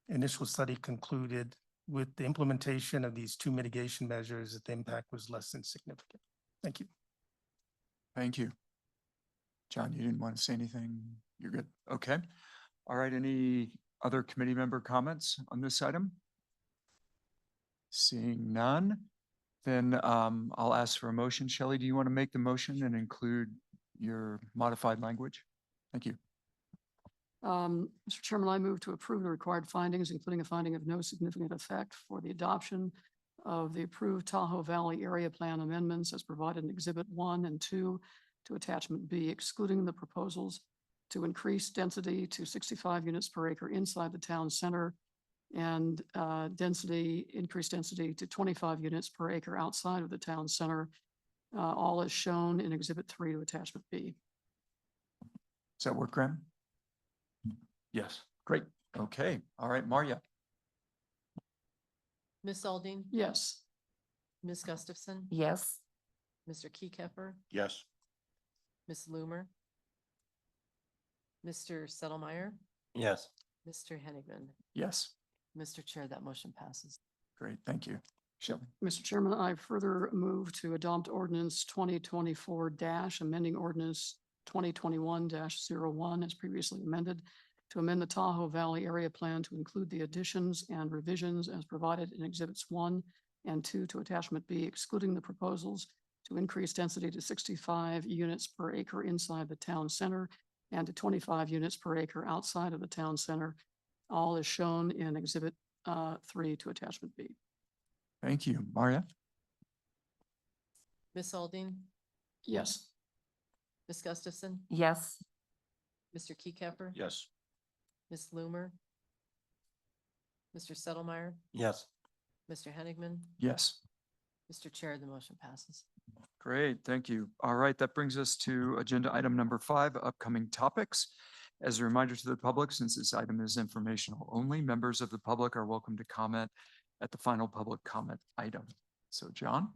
initial study concluded with the implementation of these two mitigation measures that the impact was less than significant. Thank you. Thank you. John, you didn't want to say anything? You're good. Okay. All right. Any other committee member comments on this item? Seeing none, then I'll ask for a motion. Shelley, do you want to make the motion and include your modified language? Thank you. Mr. Chairman, I move to approve the required findings, including a finding of no significant effect for the adoption of the approved Tahoe Valley Area Plan amendments as provided in Exhibit 1 and 2 to Attachment B, excluding the proposals to increase density to 65 units per acre inside the town center and increased density to 25 units per acre outside of the town center, all as shown in Exhibit 3 to Attachment B. Does that work, Graham? Yes. Great. Okay. All right, Maria. Ms. Aldine, Yes. Ms. Gustafson, Yes. Mr. Keycapper, Yes. Ms. Loomer, Mr. Settlemyer, Yes. Mr. Hennigan. Yes. Mr. Chair, that motion passes. Great. Thank you. Shelley. Mr. Chairman, I further move to adopt ordinance 2024 amending ordinance 2021-01 as previously amended to amend the Tahoe Valley Area Plan to include the additions and revisions as provided in Exhibits 1 and 2 to Attachment B, excluding the proposals to increase density to 65 units per acre inside the town center and to 25 units per acre outside of the town center, all is shown in Exhibit 3 to Attachment B. Thank you. Maria. Ms. Aldine, Yes. Ms. Gustafson, Yes. Mr. Keycapper, Yes. Ms. Loomer, Mr. Settlemyer, Yes. Mr. Hennigan. Yes. Mr. Chair, the motion passes. Great. Thank you. All right. That brings us to agenda item number 5, upcoming topics. As a reminder to the public, since this item is informational only, members of the public are welcome to comment at the final public comment item. So John?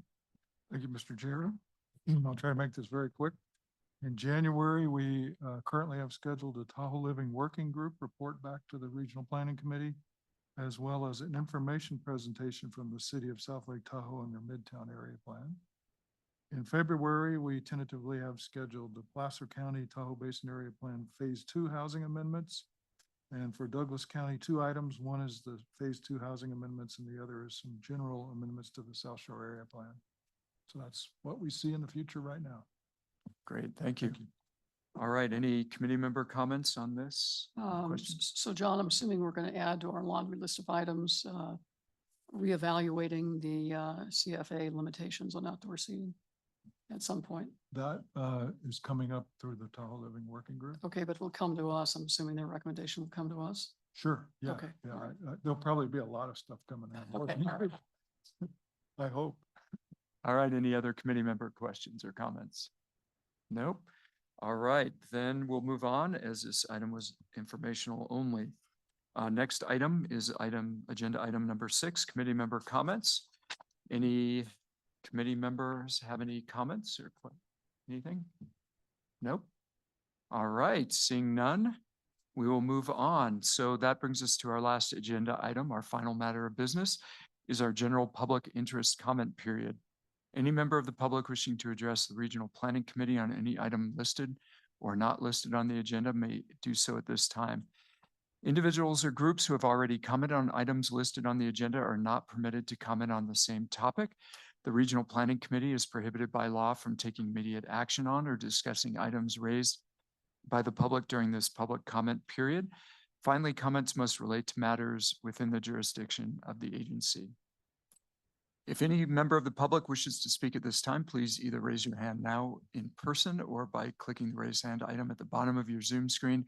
Thank you, Mr. Chair. I'll try to make this very quick. In January, we currently have scheduled a Tahoe Living Working Group report back to the Regional Planning Committee, as well as an information presentation from the City of South Lake Tahoe and their Midtown Area Plan. In February, we tentatively have scheduled the Placer County Tahoe Basin Area Plan Phase 2 housing amendments. And for Douglas County, 2 items. One is the Phase 2 housing amendments and the other is some general amendments to the South Shore Area Plan. So that's what we see in the future right now. Great. Thank you. All right. Any committee member comments on this? So John, I'm assuming we're going to add to our laundry list of items, reevaluating the CFA limitations on outdoor seating at some point. That is coming up through the Tahoe Living Working Group. Okay, but will come to us. I'm assuming their recommendation will come to us. Sure. Yeah. Okay, Yeah. all right. There'll probably be a lot of stuff coming out. Okay, all right. I hope. All right. Any other committee member questions or comments? Nope. All right, then we'll move on as this item was informational only. Next item is agenda item number 6, committee member comments. Any committee members have any comments or anything? Nope. All right, seeing none, we will move on. So that brings us to our last agenda item. Our final matter of business is our general public interest comment period. Any member of the public wishing to address the Regional Planning Committee on any item listed or not listed on the agenda may do so at this time. Individuals or groups who have already commented on items listed on the agenda are not permitted to comment on the same topic. The Regional Planning Committee is prohibited by law from taking immediate action on or discussing items raised by the public during this public comment period. Finally, comments must relate to matters within the jurisdiction of the agency. If any member of the public wishes to speak at this time, please either raise your hand now in person or by clicking the raise hand item at the bottom of your Zoom screen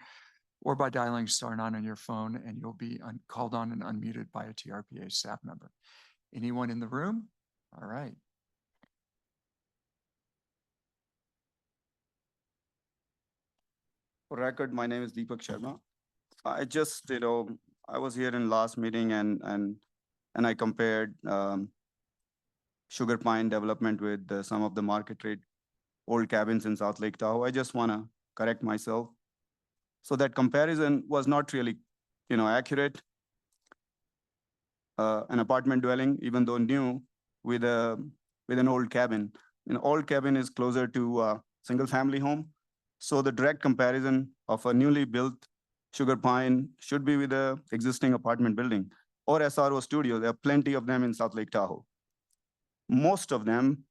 or by dialing *9 on your phone, and you'll be called on and unmuted by a TRPA staff member. Anyone in the room? All right. For record, my name is Deepak Sharma. I just, I was here in last meeting and I compared sugar pine development with some of the market rate old cabins in South Lake Tahoe. I just want to correct myself. So that comparison was not really, accurate. An apartment dwelling, even though new, with an old cabin. An old cabin is closer to a single family home. So the direct comparison of a newly built sugar pine should be with a existing apartment building or SRO studio. There are plenty of them in South Lake Tahoe. Most of them,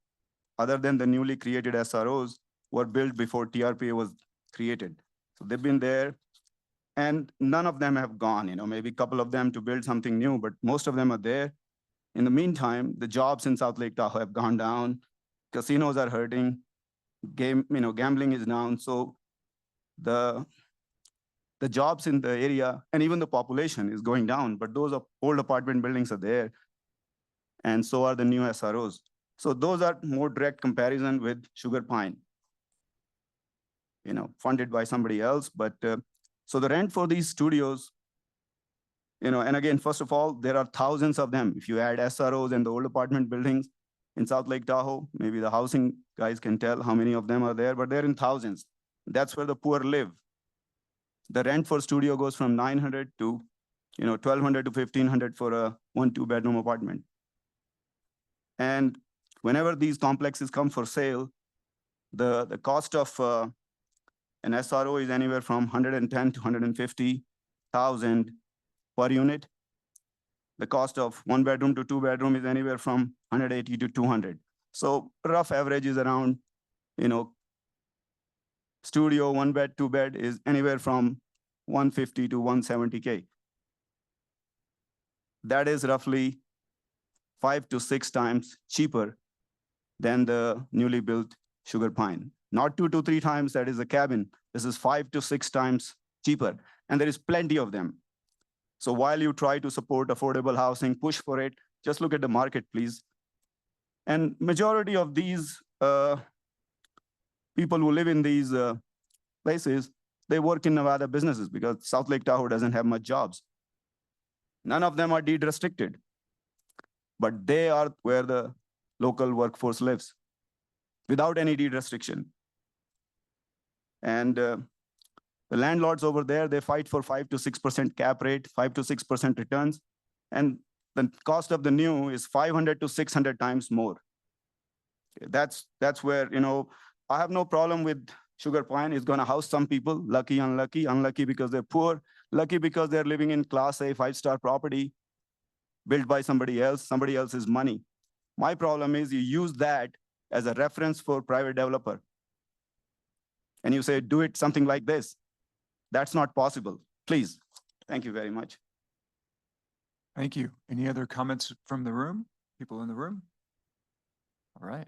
other than the newly created SROs, were built before TRPA was created. So they've been there and none of them have gone, maybe a couple of them to build something new, but most of them are there. In the meantime, the jobs in South Lake Tahoe have gone down. Casinos are hurting. Gambling is down. So the jobs in the area and even the population is going down, but those old apartment buildings are there. And so are the new SROs. So those are more direct comparison with sugar pine, funded by somebody else. But so the rent for these studios, and again, first of all, there are thousands of them. If you add SROs and the old apartment buildings in South Lake Tahoe, maybe the housing guys can tell how many of them are there, but they're in thousands. That's where the poor live. The rent for studio goes from 900 to, 1,200 to 1,500 for a 1-2 bedroom apartment. And whenever these complexes come for sale, the cost of an SRO is anywhere from 110 to 150,000 per unit. The cost of 1 bedroom to 2 bedroom is anywhere from 180 to 200. So rough average is around, studio 1 bed, 2 bed is anywhere from 150 to 170K. That is roughly 5 to 6 times cheaper than the newly built sugar pine. Not 2 to 3 times, that is a cabin. This is 5 to 6 times cheaper. And there is plenty of them. So while you try to support affordable housing, push for it, just look at the market, please. And majority of these people who live in these places, they work in Nevada businesses because South Lake Tahoe doesn't have much jobs. None of them are deed restricted, but they are where the local workforce lives without any deed restriction. And the landlords over there, they fight for 5 to 6% cap rate, 5 to 6% returns. And the cost of the new is 500 to 600 times more. That's where, I have no problem with sugar pine. It's going to house some people, lucky, unlucky because they're poor, lucky because they're living in Class A 5-star property built by somebody else's money. My problem is you use that as a reference for private developer. And you say, do it something like this. That's not possible. Please. Thank you very much. Thank you. Any other comments from the room? People in the room? All right.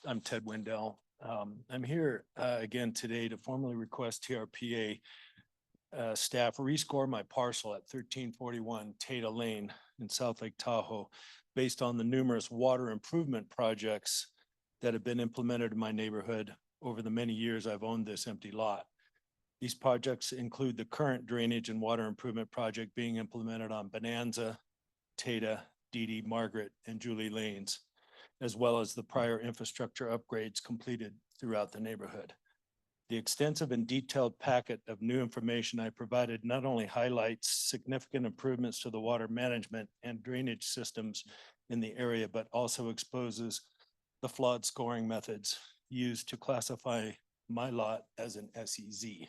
I'm Ted Wendell. I'm here again today to formally request TRPA staff rescore my parcel at 1341 Tata Lane in South Lake Tahoe based on the numerous water improvement projects that have been implemented in my neighborhood over the many years I've owned this empty lot. These projects include the current drainage and water improvement project being implemented on Bonanza, Tata, Dee Dee, Margaret, and Julie Lanes, as well as the prior infrastructure upgrades completed throughout the neighborhood. The extensive and detailed packet of new information I provided not only highlights significant improvements to the water management and drainage systems in the area, but also exposes the flawed scoring methods used to classify my lot as an SEZ.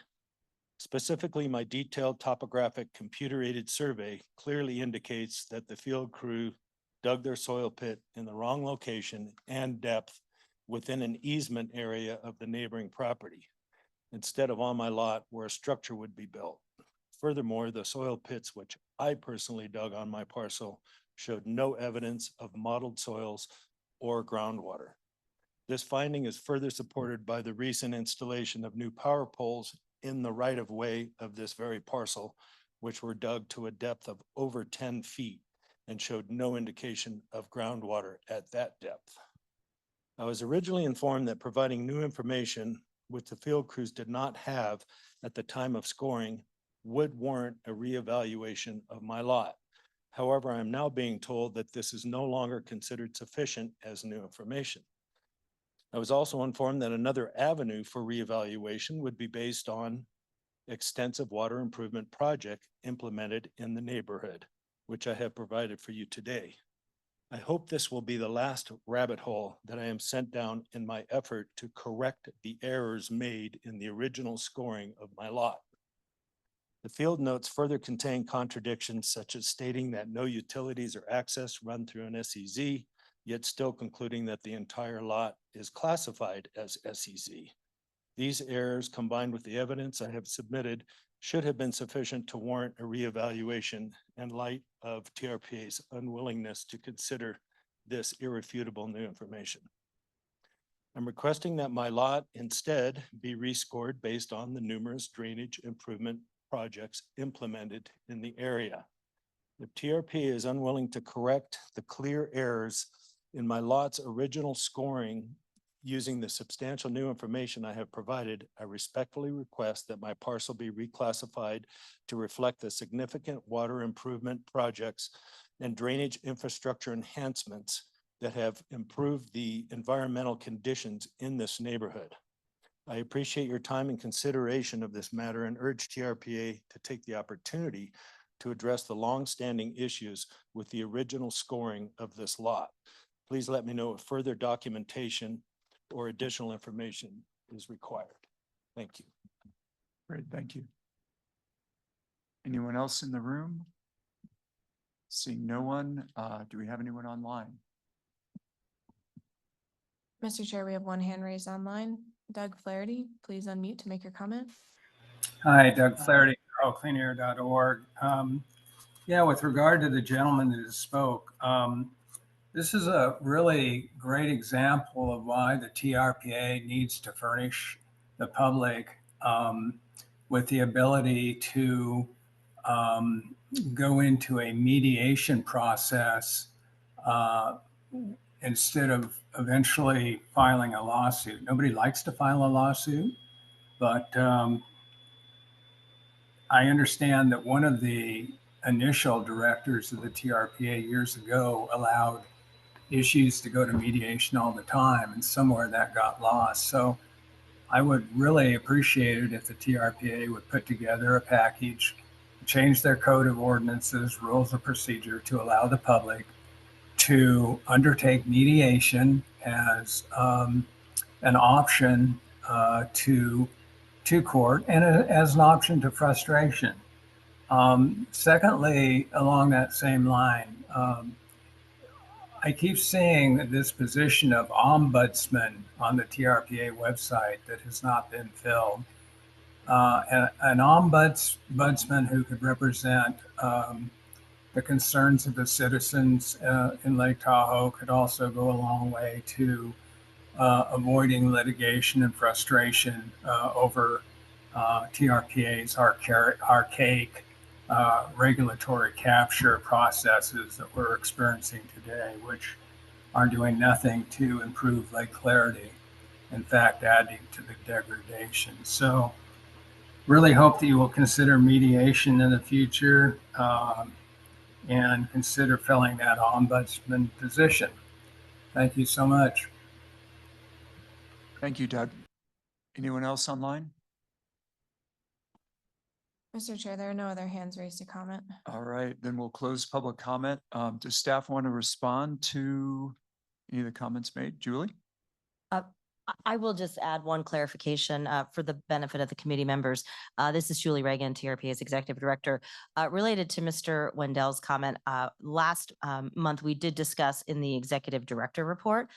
Specifically, my detailed topographic computer-aided survey clearly indicates that the field crew dug their soil pit in the wrong location and depth within an easement area of the neighboring property, instead of on my lot where a structure would be built. Furthermore, the soil pits which I personally dug on my parcel showed no evidence of mottled soils or groundwater. This finding is further supported by the recent installation of new power poles in the right-of-way of this very parcel, which were dug to a depth of over 10 feet and showed no indication of groundwater at that depth. I was originally informed that providing new information, which the field crews did not have at the time of scoring, would warrant a reevaluation of my lot. However, I am now being told that this is no longer considered sufficient as new information. I was also informed that another avenue for reevaluation would be based on extensive water improvement project implemented in the neighborhood, which I have provided for you today. I hope this will be the last rabbit hole that I am sent down in my effort to correct the errors made in the original scoring of my lot. The field notes further contain contradictions such as stating that no utilities or access run through an SEZ, yet still concluding that the entire lot is classified as SEZ. These errors, combined with the evidence I have submitted, should have been sufficient to warrant a reevaluation in light of TRPA's unwillingness to consider this irrefutable new information. I'm requesting that my lot instead be rescored based on the numerous drainage improvement projects implemented in the area. If TRPA is unwilling to correct the clear errors in my lot's original scoring using the substantial new information I have provided, I respectfully request that my parcel be reclassified to reflect the significant water improvement projects and drainage infrastructure enhancements that have improved the environmental conditions in this neighborhood. I appreciate your time and consideration of this matter and urge TRPA to take the opportunity to address the longstanding issues with the original scoring of this lot. Please let me know if further documentation or additional information is required. Thank you. Great, thank you. Anyone else in the room? Seeing no one, do we have anyone online? Mr. Chair, we have one hand raised online. Doug Flaherty, please unmute to make your comment. Hi, Doug Flaherty, TahoeCleanAir.org. Yeah, with regard to the gentleman that spoke, this is a really great example of why the TRPA needs to furnish the public with the ability to go into a mediation process instead of eventually filing a lawsuit. Nobody likes to file a lawsuit, but I understand that one of the initial directors of the TRPA years ago allowed issues to go to mediation all the time, and somewhere that got lost. So I would really appreciate it if the TRPA would put together a package, change their code of ordinances, rules of procedure to allow the public to undertake mediation as an option to court and as an option to frustration. Secondly, along that same line, I keep seeing this position of ombudsman on the TRPA website that has not been filled. An ombudsman who could represent the concerns of the citizens in Lake Tahoe could also go a long way to avoiding litigation and frustration over TRPA's archaic regulatory capture processes that we're experiencing today, which are doing nothing to improve lake clarity, in fact, adding to the degradation. So really hope that you will consider mediation in the future and consider filling that ombudsman position. Thank you so much. Thank you, Doug. Anyone else online? Mr. Chair, there are no other hands raised to comment. All right, then we'll close public comment. Does staff want to respond to any of the comments made? Julie? I will just add one clarification for the benefit of the committee members. This is Julie Reagan, TRPA's Executive Director. Related to Mr. Wendell's comment, last month we did discuss in the Executive Director report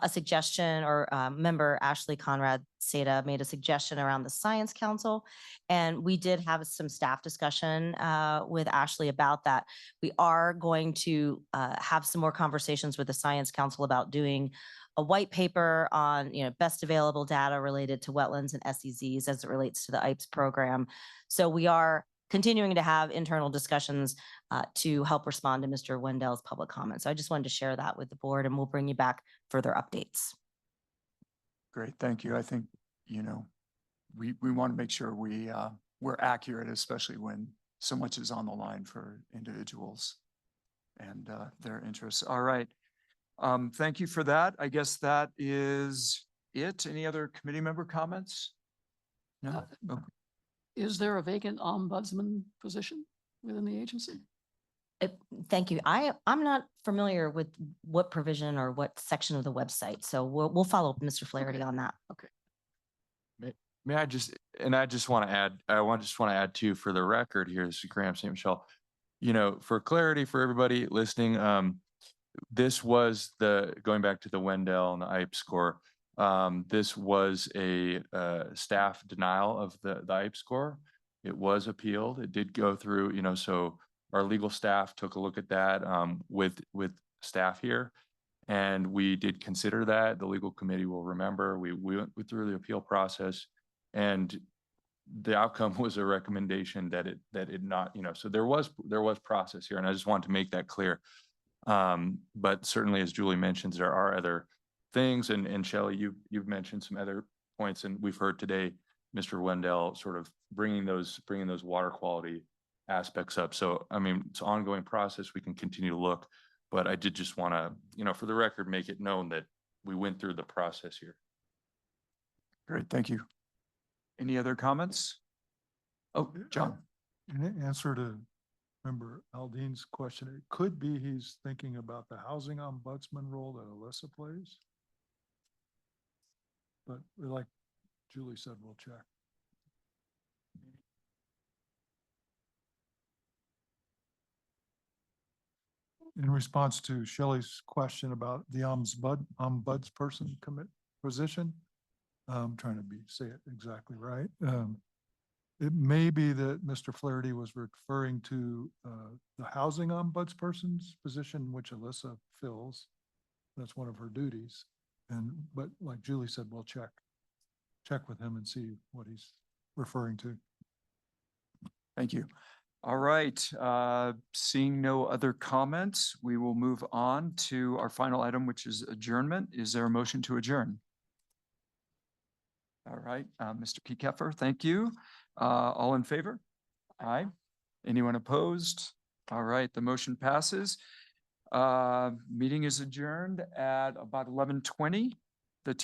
a suggestion, or member Ashley Conrad Seda made a suggestion around the Science Council. And we did have some staff discussion with Ashley about that. We are going to have some more conversations with the Science Council about doing a white paper on, best available data related to wetlands and SEZs as it relates to the IPES program. So we are continuing to have internal discussions to help respond to Mr. Wendell's public comments. So I just wanted to share that with the board, and we'll bring you back further updates. Great, thank you. I think, we want to make sure we're accurate, especially when so much is on the line for individuals and their interests. All right. Thank you for that. I guess that is it. Any other committee member comments? No? Okay. Is there a vacant ombudsman position within the agency? Thank you. I'm not familiar with what provision or what section of the website, so we'll follow up with Mr. Flaherty on that. Okay. May I just want to add too, for the record here, this is Graham St. Michelle, for clarity for everybody listening, this was going back to the Wendell and the IEP score. This was a staff denial of the IEP score. It was appealed. It did go through, so our legal staff took a look at that with staff here. And we did consider that. The legal committee will remember, we went through the appeal process, and the outcome was a recommendation that it not, so there was process here, and I just want to make that clear. But certainly, as Julie mentions, there are other things, and Shelley, you've mentioned some other points, and we've heard today Mr. Wendell sort of bringing those water quality aspects up. So, I mean, it's an ongoing process. We can continue to look, but I did just want to, for the record, make it known that we went through the process here. Great, thank you. Any other comments? Oh, John. In answer to Member Aldean's question, it could be he's thinking about the housing ombudsman role that Alyssa plays. But like Julie said, we'll check. In response to Shelley's question about the ombudsperson position, I'm trying to say it exactly right. It may be that Mr. Flaherty was referring to the housing ombudsperson's position, which Alyssa fills. That's one of her duties. But like Julie said, we'll check with him and see what he's referring to. Thank you. All right, seeing no other comments, we will move on to our final item, which is adjournment. Is there a motion to adjourn? All right, Mr. Keffer, thank you. All in favor? Aye. Anyone opposed? All right, the motion passes. Meeting is adjourned at about 11:20.